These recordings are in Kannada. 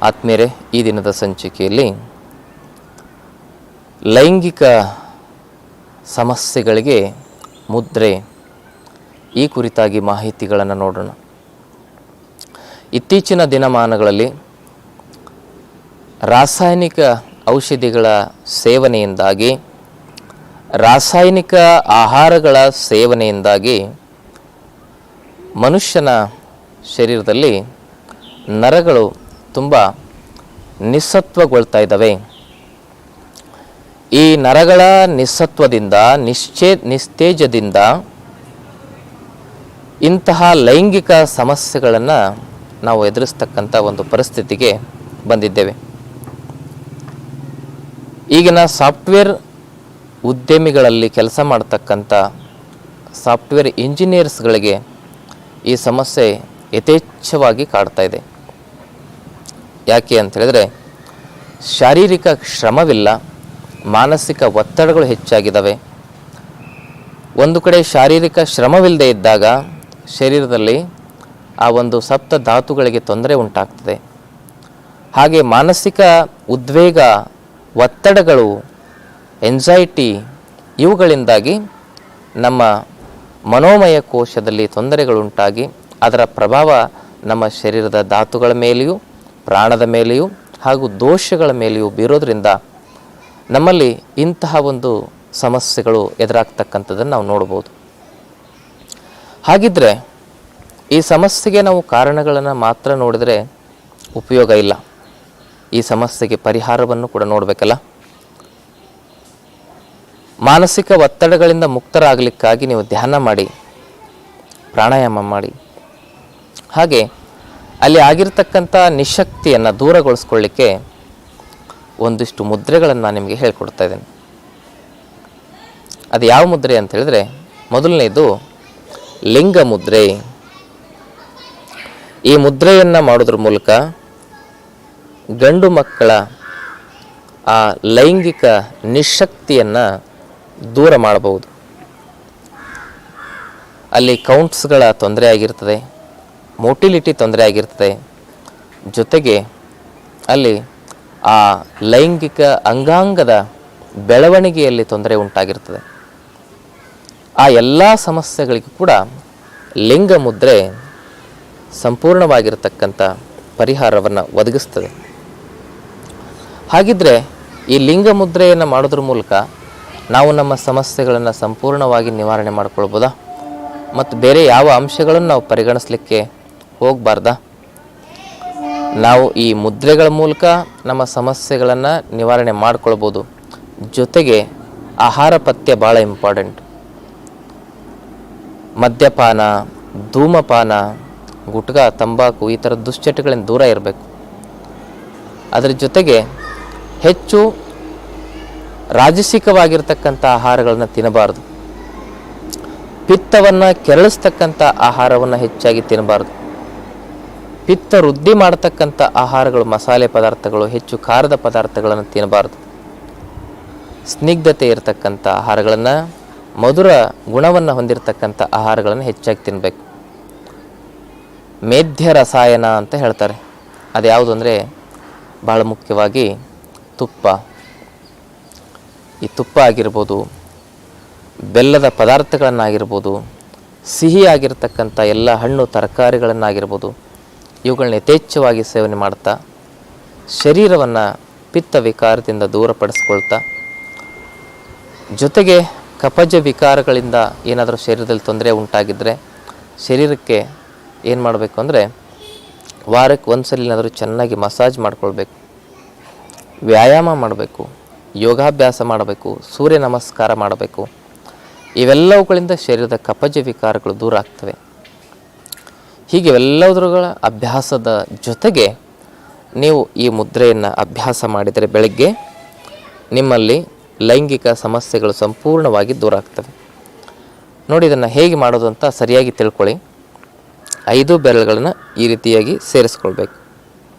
ಆತ್ಮೀಯರೇ, ಈ ದಿನದ ಸಂಚಿಕೆಯಲ್ಲಿ ಲೈಂಗಿಕ ಸಮಸ್ಯೆಗಳಿಗೆ ಮುದ್ರೆ ಈ ಕುರಿತಾಗಿ ಮಾಹಿತಿಗಳನ್ನು ನೋಡೋಣ. ಇತ್ತೀಚಿನ ದಿನಮಾನಗಳಲ್ಲಿ ರಾಸಾಯನಿಕ ಔಷಧಿಗಳ ಸೇವನೆಯಿಂದಾಗಿ, ರಾಸಾಯನಿಕ ಆಹಾರಗಳ ಸೇವನೆಯಿಂದಾಗಿ ಮನುಷ್ಯನ ಶರೀರದಲ್ಲಿ ನರಗಳು ತುಂಬ ನಿಸ್ಸತ್ವಗೊಳ್ತಾ ಇದ್ದಾವೆ. ಈ ನರಗಳ ನಿಸ್ಸತ್ವದಿಂದ, ನಿಸ್ತೇಜದಿಂದ ಇಂತಹ ಲೈಂಗಿಕ ಸಮಸ್ಯೆಗಳನ್ನು ನಾವು ಎದುರಿಸ್ತಕ್ಕಂಥ ಒಂದು ಪರಿಸ್ಥಿತಿಗೆ ಬಂದಿದ್ದೇವೆ. ಈಗಿನ ಸಾಫ್ಟ್ವೇರ್ ಉದ್ಯಮಿಗಳಲ್ಲಿ ಕೆಲಸ ಮಾಡ್ತಕ್ಕಂಥ ಸಾಫ್ಟ್ವೇರ್ ಇಂಜಿನಿಯರ್ಸ್ಗಳಿಗೆ ಈ ಸಮಸ್ಯೆ ಯಥೇಚ್ಛವಾಗಿ ಕಾಡ್ತಾ ಇದೆ. ಯಾಕೆ ಅಂತ ಹೇಳಿದ್ರೆ, ಶಾರೀರಿಕ ಶ್ರಮವಿಲ್ಲ, ಮಾನಸಿಕ ಒತ್ತಡಗಳು ಹೆಚ್ಚಾಗಿದ್ದಾವೆ. ಒಂದು ಕಡೆ ಶಾರೀರಿಕ ಶ್ರಮವಿಲ್ಲದೆ ಇದ್ದಾಗ ಶರೀರದಲ್ಲಿ ಆ ಒಂದು ಸಪ್ತ ಧಾತುಗಳಿಗೆ ತೊಂದರೆ ಉಂಟಾಗ್ತದೆ. ಹಾಗೆ ಮಾನಸಿಕ ಉದ್ವೇಗ, ಒತ್ತಡಗಳು, ಎಂಜೈಟಿ ಇವುಗಳಿಂದಾಗಿ ನಮ್ಮ ಮನೋಮಯ ಕೋಶದಲ್ಲಿ ತೊಂದರೆಗಳುಂಟಾಗಿ ಅದರ ಪ್ರಭಾವ ನಮ್ಮ ಶರೀರದ ಧಾತುಗಳ ಮೇಲೆಯೂ, ಪ್ರಾಣದ ಮೇಲೆಯೂ ಹಾಗೂ ದೋಷಗಳ ಮೇಲೆಯೂ ಬೀರೋದ್ರಿಂದ ನಮ್ಮಲ್ಲಿ ಇಂತಹ ಒಂದು ಸಮಸ್ಯೆಗಳು ಎದುರಾಗ್ತಕ್ಕಂಥದ್ದನ್ನು ನಾವು ನೋಡ್ಬೋದು. ಹಾಗಿದ್ರೆ ಈ ಸಮಸ್ಯೆಗೆ ನಾವು ಕಾರಣಗಳನ್ನು ಮಾತ್ರ ನೋಡಿದರೆ ಉಪಯೋಗ ಇಲ್ಲ. ಈ ಸಮಸ್ಯೆಗೆ ಪರಿಹಾರವನ್ನು ಕೂಡ ನೋಡಬೇಕಲ್ಲ. ಮಾನಸಿಕ ಒತ್ತಡಗಳಿಂದ ಮುಕ್ತರಾಗಲಿಕ್ಕಾಗಿ ನೀವು ಧ್ಯಾನ ಮಾಡಿ, ಪ್ರಾಣಾಯಾಮ ಮಾಡಿ, ಹಾಗೆ ಅಲ್ಲಿ ಆಗಿರ್ತಕ್ಕಂಥ ನಿಶಕ್ತಿಯನ್ನು ದೂರಗೊಳಿಸ್ಕೊಳ್ಳಿಕ್ಕೆ ಒಂದಿಷ್ಟು ಮುದ್ರೆಗಳನ್ನು ನಾನು ನಿಮಗೆ ಹೇಳ್ಕೊಡ್ತಾ ಇದ್ದೇನೆ. ಅದು ಯಾವ ಮುದ್ರೆ ಅಂತ ಹೇಳಿದ್ರೆ, ಮೊದಲನೇದು ಲಿಂಗ ಮುದ್ರೆ. ಈ ಮುದ್ರೆಯನ್ನು ಮಾಡೋದ್ರ ಮೂಲಕ ಗಂಡು ಮಕ್ಕಳ ಆ ಲೈಂಗಿಕ ನಿಶಕ್ತಿಯನ್ನು ದೂರ ಮಾಡಬಹುದು. ಅಲ್ಲಿ ಕೌಂಟ್ಸ್ಗಳ ತೊಂದರೆ ಆಗಿರ್ತದೆ, ಮೋಟಿಲಿಟಿ ತೊಂದರೆ ಆಗಿರ್ತದೆ, ಜೊತೆಗೆ ಅಲ್ಲಿ ಆ ಲೈಂಗಿಕ ಅಂಗಾಂಗದ ಬೆಳವಣಿಗೆಯಲ್ಲಿ ತೊಂದರೆ ಉಂಟಾಗಿರ್ತದೆ. ಆ ಎಲ್ಲ ಸಮಸ್ಯೆಗಳಿಗೂ ಕೂಡ ಲಿಂಗ ಮುದ್ರೆ ಸಂಪೂರ್ಣವಾಗಿರತಕ್ಕಂಥ ಪರಿಹಾರವನ್ನು ಒದಗಿಸ್ತದೆ. ಹಾಗಿದ್ರೆ ಈ ಲಿಂಗ ಮುದ್ರೆಯನ್ನು ಮಾಡೋದ್ರ ಮೂಲಕ ನಾವು ನಮ್ಮ ಸಮಸ್ಯೆಗಳನ್ನು ಸಂಪೂರ್ಣವಾಗಿ ನಿವಾರಣೆ ಮಾಡ್ಕೊಳ್ಬೋದಾ? ಮತ್ತು ಬೇರೆ ಯಾವ ಅಂಶಗಳನ್ನು ನಾವು ಪರಿಗಣಿಸಲಿಕ್ಕೆ ಹೋಗಬಾರ್ದಾ? ನಾವು ಈ ಮುದ್ರೆಗಳ ಮೂಲಕ ನಮ್ಮ ಸಮಸ್ಯೆಗಳನ್ನು ನಿವಾರಣೆ ಮಾಡ್ಕೊಳ್ಬೋದು. ಜೊತೆಗೆ ಆಹಾರ ಪಥ್ಯ ಭಾಳ ಇಂಪಾರ್ಟೆಂಟ್. ಮದ್ಯಪಾನ, ಧೂಮಪಾನ, ಗುಟ್ಕಾ, ತಂಬಾಕು ಈ ಥರ ದುಶ್ಚಟಗಳಿಂದ ದೂರ ಇರಬೇಕು. ಅದರ ಜೊತೆಗೆ ಹೆಚ್ಚು ರಾಜಸಿಕವಾಗಿರ್ತಕ್ಕಂಥ ಆಹಾರಗಳನ್ನು ತಿನ್ನಬಾರ್ದು. ಪಿತ್ತವನ್ನು ಕೆರಳಿಸ್ತಕ್ಕಂಥ ಆಹಾರವನ್ನು ಹೆಚ್ಚಾಗಿ ತಿನ್ನಬಾರ್ದು. ಪಿತ್ತ ವೃದ್ಧಿ ಮಾಡತಕ್ಕಂಥ ಆಹಾರಗಳು, ಮಸಾಲೆ ಪದಾರ್ಥಗಳು, ಹೆಚ್ಚು ಖಾರದ ಪದಾರ್ಥಗಳನ್ನು ತಿನ್ನಬಾರ್ದು. ಸ್ನಿಗ್ಧತೆ ಇರತಕ್ಕಂಥ ಆಹಾರಗಳನ್ನು, ಮಧುರ ಗುಣವನ್ನು ಹೊಂದಿರತಕ್ಕಂಥ ಆಹಾರಗಳನ್ನು ಹೆಚ್ಚಾಗಿ ತಿನ್ನಬೇಕು. ಮೇಧ್ಯ ರಸಾಯನ ಅಂತ ಹೇಳ್ತಾರೆ. ಅದು ಯಾವುದು ಅಂದರೆ ಭಾಳ ಮುಖ್ಯವಾಗಿ ತುಪ್ಪ. ಈ ತುಪ್ಪ ಆಗಿರ್ಬೋದು, ಬೆಲ್ಲದ ಪದಾರ್ಥಗಳನ್ನಾಗಿರ್ಬೋದು, ಸಿಹಿ ಆಗಿರ್ತಕ್ಕಂಥ ಎಲ್ಲ ಹಣ್ಣು ತರಕಾರಿಗಳನ್ನಾಗಿರ್ಬೋದು, ಇವುಗಳನ್ನ ಯಥೇಚ್ಛವಾಗಿ ಸೇವನೆ ಮಾಡ್ತಾ ಶರೀರವನ್ನು ಪಿತ್ತ ವಿಕಾರದಿಂದ ದೂರಪಡಿಸ್ಕೊಳ್ತಾ, ಜೊತೆಗೆ ಕಫಜ ವಿಕಾರಗಳಿಂದ ಏನಾದರೂ ಶರೀರದಲ್ಲಿ ತೊಂದರೆ ಉಂಟಾಗಿದ್ದರೆ ಶರೀರಕ್ಕೆ ಏನು ಮಾಡಬೇಕು ಅಂದರೆ, ವಾರಕ್ಕೆ ಒಂದು ಸಲ ಏನಾದರೂ ಚೆನ್ನಾಗಿ ಮಸಾಜ್ ಮಾಡ್ಕೊಳ್ಬೇಕು, ವ್ಯಾಯಾಮ ಮಾಡಬೇಕು, ಯೋಗಾಭ್ಯಾಸ ಮಾಡಬೇಕು, ಸೂರ್ಯ ನಮಸ್ಕಾರ ಮಾಡಬೇಕು. ಇವೆಲ್ಲವುಗಳಿಂದ ಶರೀರದ ಕಫಜ ವಿಕಾರಗಳು ದೂರ ಆಗ್ತವೆ. ಹೀಗೆ ಇವೆಲ್ಲದರ ಅಭ್ಯಾಸದ ಜೊತೆಗೆ ನೀವು ಈ ಮುದ್ರೆಯನ್ನು ಅಭ್ಯಾಸ ಮಾಡಿದರೆ ಬೆಳಗ್ಗೆ ನಿಮ್ಮಲ್ಲಿ ಲೈಂಗಿಕ ಸಮಸ್ಯೆಗಳು ಸಂಪೂರ್ಣವಾಗಿ ದೂರ ಆಗ್ತವೆ. ನೋಡಿ, ಇದನ್ನು ಹೇಗೆ ಮಾಡೋದು ಅಂತ ಸರಿಯಾಗಿ ತಿಳ್ಕೊಳ್ಳಿ. 5 ಬೆರಳುಗಳನ್ನು ಈ ರೀತಿಯಾಗಿ ಸೇರಿಸ್ಕೊಳ್ಬೇಕು.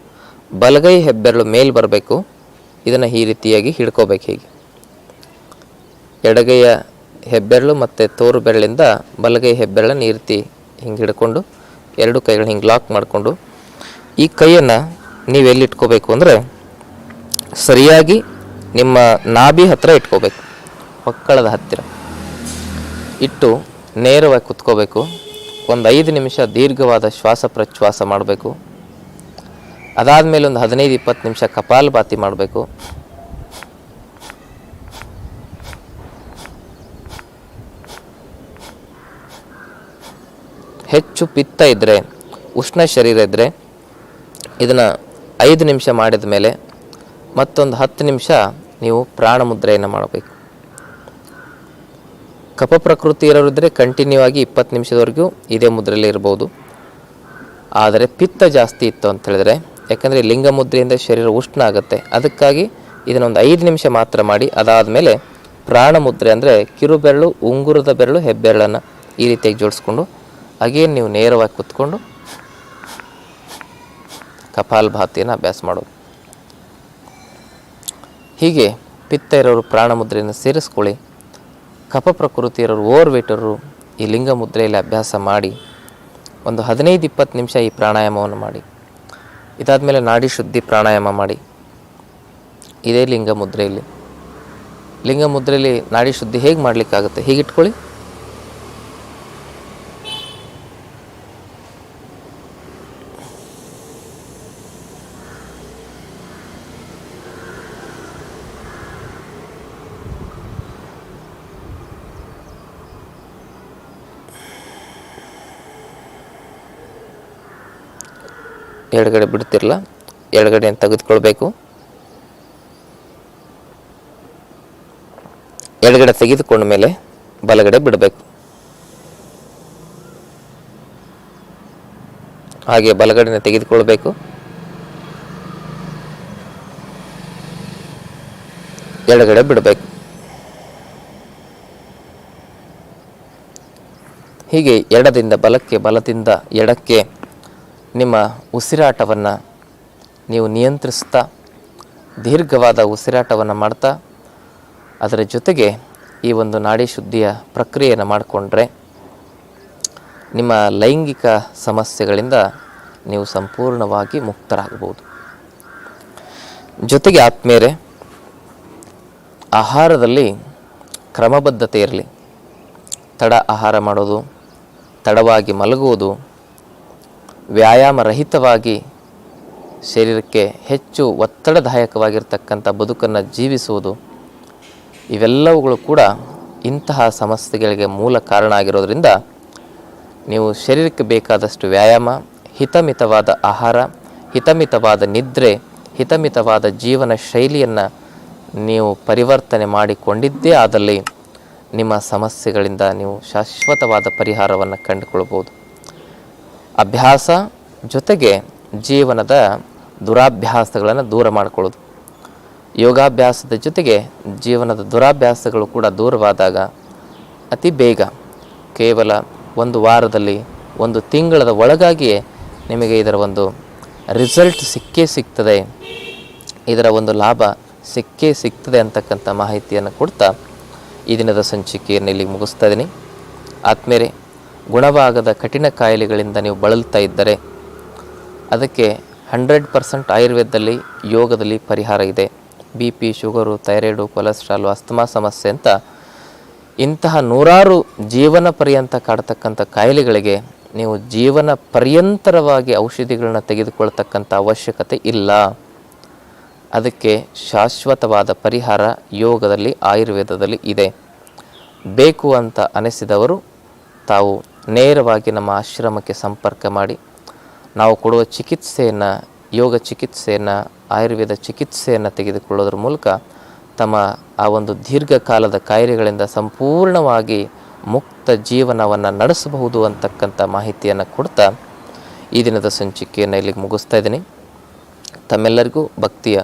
ಬಲಗೈ ಹೆಬ್ಬೆರಳು ಮೇಲೆ ಬರಬೇಕು. ಇದನ್ನು ಈ ರೀತಿಯಾಗಿ ಹಿಡ್ಕೋಬೇಕು. ಹೀಗೆ ಎಡಗೈಯ ಹೆಬ್ಬೆರಳು ಮತ್ತು ತೋರು ಬೆರಳಿಂದ ಬಲಗೈ ಹೆಬ್ಬೆರಳನ್ನು ಈ ರೀತಿ ಹಿಂಗೆ ಹಿಡ್ಕೊಂಡು 2 ಕೈಗಳನ್ನ ಹಿಂಗೆ ಲಾಕ್ ಮಾಡಿಕೊಂಡು ಈ ಕೈಯನ್ನು ನೀವೆಲ್ಲಿ ಇಟ್ಕೋಬೇಕು ಅಂದರೆ ಸರಿಯಾಗಿ ನಿಮ್ಮ ನಾಭಿ ಹತ್ತಿರ ಇಟ್ಕೋಬೇಕು, ಹೊಕ್ಕಳದ ಹತ್ತಿರ ಇಟ್ಟು ನೇರವಾಗಿ ಕುತ್ಕೋಬೇಕು. ಒಂದು 5 ನಿಮಿಷ ದೀರ್ಘವಾದ ಶ್ವಾಸ ಪ್ರಶ್ವಾಸ ಮಾಡಬೇಕು. ಅದಾದಮೇಲೆ ಒಂದು 15-20 ನಿಮಿಷ ಕಪಾಲಭಾತಿ ಮಾಡಬೇಕು. ಹೆಚ್ಚು ಪಿತ್ತ ಇದ್ದರೆ, ಉಷ್ಣ ಶರೀರ ಇದ್ದರೆ ಇದನ್ನು 5 ನಿಮಿಷ ಮಾಡಿದ ಮೇಲೆ ಮತ್ತೊಂದು 10 ನಿಮಿಷ ನೀವು ಪ್ರಾಣ ಮುದ್ರೆಯನ್ನು ಮಾಡಬೇಕು. ಕಫ ಪ್ರಕೃತಿ ಇರೋರಿದ್ದರೆ ಕಂಟಿನ್ಯೂ ಆಗಿ 20 ನಿಮಿಷದವರೆಗೂ ಇದೇ ಮುದ್ರೆಯಲ್ಲಿ ಇರ್ಬೋದು. ಆದರೆ ಪಿತ್ತ ಜಾಸ್ತಿ ಇತ್ತು ಅಂತ ಹೇಳಿದ್ರೆ, ಯಾಕಂದರೆ ಲಿಂಗ ಮುದ್ರೆಯಿಂದ ಶರೀರ ಉಷ್ಣ ಆಗುತ್ತೆ, ಅದಕ್ಕಾಗಿ ಇದನ್ನೊಂದು 5 ನಿಮಿಷ ಮಾತ್ರ ಮಾಡಿ ಅದಾದಮೇಲೆ ಪ್ರಾಣ ಮುದ್ರೆ ಅಂದರೆ ಕಿರು ಬೆರಳು, ಉಂಗುರದ ಬೆರಳು, ಹೆಬ್ಬೆರಳನ್ನು ಈ ರೀತಿಯಾಗಿ ಜೋಡಿಸ್ಕೊಂಡು ಹಾಗೇನು ನೀವು ನೇರವಾಗಿ ಕುತ್ಕೊಂಡು ಕಪಾಲಭಾತಿಯನ್ನು ಅಭ್ಯಾಸ ಮಾಡೋದು. ಹೀಗೆ ಪಿತ್ತ ಇರೋರು ಪ್ರಾಣ ಮುದ್ರೆಯನ್ನು ಸೇರಿಸ್ಕೊಳ್ಳಿ. ಕಫ ಪ್ರಕೃತಿ ಇರೋರು, ಓವರ್ ವೇಟ್ ಇರೋರು ಈ ಲಿಂಗ ಮುದ್ರೆಯಲ್ಲಿ ಅಭ್ಯಾಸ ಮಾಡಿ ಒಂದು 15-20 ನಿಮಿಷ ಈ ಪ್ರಾಣಾಯಾಮವನ್ನು ಮಾಡಿ. ಇದಾದಮೇಲೆ ನಾಡಿ ಶುದ್ಧಿ ಪ್ರಾಣಾಯಾಮ ಮಾಡಿ. ಇದೇ ಲಿಂಗ ಮುದ್ರೆಯಲ್ಲಿ. ಲಿಂಗ ಮುದ್ರೆಯಲ್ಲಿ ನಾಡಿ ಶುದ್ಧಿ ಹೇಗೆ ಮಾಡಲಿಕ್ಕಾಗುತ್ತೆ? ಹೀಗಿಟ್ಕೊಳ್ಳಿ. ಎಡಗಡೆ ಬಿಡ್ತಿರಲ್ಲ, ಎಡಗಡೆಯನ್ನು ತೆಗೆದುಕೊಳ್ಬೇಕು. ಎಡಗಡೆ ತೆಗೆದುಕೊಂಡ ಮೇಲೆ ಬಲಗಡೆ ಬಿಡಬೇಕು. ಹಾಗೆ ಬಲಗಡೆನ ತೆಗೆದುಕೊಳ್ಬೇಕು. ಎಡಗಡೆ ಬಿಡಬೇಕು. ಹೀಗೆ ಎಡದಿಂದ ಬಲಕ್ಕೆ, ಬಲದಿಂದ ಎಡಕ್ಕೆ ನಿಮ್ಮ ಉಸಿರಾಟವನ್ನು ನೀವು ನಿಯಂತ್ರಿಸ್ತಾ ದೀರ್ಘವಾದ ಉಸಿರಾಟವನ್ನು ಮಾಡ್ತಾ ಅದರ ಜೊತೆಗೆ ಈ ಒಂದು ನಾಡಿ ಶುದ್ಧಿಯ ಪ್ರಕ್ರಿಯೆಯನ್ನು ಮಾಡಿಕೊಂಡ್ರೆ ನಿಮ್ಮ ಲೈಂಗಿಕ ಸಮಸ್ಯೆಗಳಿಂದ ನೀವು ಸಂಪೂರ್ಣವಾಗಿ ಮುಕ್ತರಾಗಬಹುದು. ಜೊತೆಗೆ ಆತ್ಮೀಯರೇ, ಆಹಾರದಲ್ಲಿ ಕ್ರಮಬದ್ಧತೆ ಇರಲಿ. ತಡ ಆಹಾರ ಮಾಡೋದು, ತಡವಾಗಿ ಮಲಗುವುದು, ವ್ಯಾಯಾಮ ರಹಿತವಾಗಿ ಶರೀರಕ್ಕೆ ಹೆಚ್ಚು ಒತ್ತಡದಾಯಕವಾಗಿರ್ತಕ್ಕಂಥ ಬದುಕನ್ನು ಜೀವಿಸುವುದು, ಇವೆಲ್ಲವುಗಳು ಕೂಡ ಇಂತಹ ಸಮಸ್ಯೆಗಳಿಗೆ ಮೂಲ ಕಾರಣ ಆಗಿರೋದ್ರಿಂದ ನೀವು ಶರೀರಕ್ಕೆ ಬೇಕಾದಷ್ಟು ವ್ಯಾಯಾಮ, ಹಿತಮಿತವಾದ ಆಹಾರ, ಹಿತಮಿತವಾದ ನಿದ್ರೆ, ಹಿತಮಿತವಾದ ಜೀವನ ಶೈಲಿಯನ್ನು ನೀವು ಪರಿವರ್ತನೆ ಮಾಡಿಕೊಂಡಿದ್ದೇ ಆದಲ್ಲಿ ನಿಮ್ಮ ಸಮಸ್ಯೆಗಳಿಂದ ನೀವು ಶಾಶ್ವತವಾದ ಪರಿಹಾರವನ್ನು ಕಂಡುಕೊಳ್ಬೋದು. ಅಭ್ಯಾಸ ಜೊತೆಗೆ ಜೀವನದ ದುರಾಭ್ಯಾಸಗಳನ್ನು ದೂರ ಮಾಡಿಕೊಳ್ಳೋದು. ಯೋಗಾಭ್ಯಾಸದ ಜೊತೆಗೆ ಜೀವನದ ದುರಾಭ್ಯಾಸಗಳು ಕೂಡ ದೂರವಾದಾಗ ಅತಿ ಬೇಗ, ಕೇವಲ 1 ವಾರದಲ್ಲಿ, 1 ತಿಂಗಳ ಒಳಗಾಗಿಯೇ ನಿಮಗೆ ಇದರ ಒಂದು ರಿಸಲ್ಟ್ ಸಿಗ್ತದೆ, ಇದರ ಒಂದು ಲಾಭ ಸಿಗ್ತದೆ ಅಂತಕ್ಕಂಥ ಮಾಹಿತಿಯನ್ನು ಕೊಡ್ತಾ ಈ ದಿನದ ಸಂಚಿಕೆಯನ್ನು ಇಲ್ಲಿಗೆ ಮುಗಿಸ್ತಾ ಇದ್ದೀನಿ. ಆದ್ಮೇಲೆ ಗುಣವಾಗದ ಕಠಿಣ ಕಾಯಿಲೆಗಳಿಂದ ನೀವು ಬಳಲ್ತಾ ಇದ್ದರೆ ಅದಕ್ಕೆ 100% ಆಯುರ್ವೇದದಲ್ಲಿ, ಯೋಗದಲ್ಲಿ ಪರಿಹಾರ ಇದೆ. BP, sugar, thyroid, cholesterol, asthma ಸಮಸ್ಯೆ ಅಂತ ಇಂತಹ 100 ಜೀವನ ಪರ್ಯಂತ ಕಾಡ್ತಕ್ಕಂಥ ಕಾಯಿಲೆಗಳಿಗೆ ನೀವು ಜೀವನ ಪರ್ಯಂತರವಾಗಿ ಔಷಧಿಗಳನ್ನ ತೆಗೆದುಕೊಳ್ತಕ್ಕಂಥ ಅವಶ್ಯಕತೆ ಇಲ್ಲ. ಅದಕ್ಕೆ ಶಾಶ್ವತವಾದ ಪರಿಹಾರ ಯೋಗದಲ್ಲಿ, ಆಯುರ್ವೇದದಲ್ಲಿ ಇದೆ. ಬೇಕು ಅಂತ ಅನಿಸಿದವರು ತಾವು ನೇರವಾಗಿ ನಮ್ಮ ಆಶ್ರಮಕ್ಕೆ ಸಂಪರ್ಕ ಮಾಡಿ ನಾವು ಕೊಡುವ ಚಿಕಿತ್ಸೆಯನ್ನು, ಯೋಗ ಚಿಕಿತ್ಸೆಯನ್ನು, ಆಯುರ್ವೇದ ಚಿಕಿತ್ಸೆಯನ್ನು ತೆಗೆದುಕೊಳ್ಳೋದ್ರ ಮೂಲಕ ತಮ್ಮ ಆ ಒಂದು ದೀರ್ಘಕಾಲದ ಕಾಯಿಲೆಗಳಿಂದ ಸಂಪೂರ್ಣವಾಗಿ ಮುಕ್ತ ಜೀವನವನ್ನು ನಡೆಸಬಹುದು ಅಂತಕ್ಕಂಥ ಮಾಹಿತಿಯನ್ನು ಕೊಡ್ತಾ ಈ ದಿನದ ಸಂಚಿಕೆಯನ್ನು ಇಲ್ಲಿಗೆ ಮುಗಿಸ್ತಾ ಇದ್ದೀನಿ. ತಮ್ಮೆಲ್ಲರಿಗೂ ಭಕ್ತಿಯ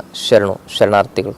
ಶರಣಾರ್ಥಿಗಳು.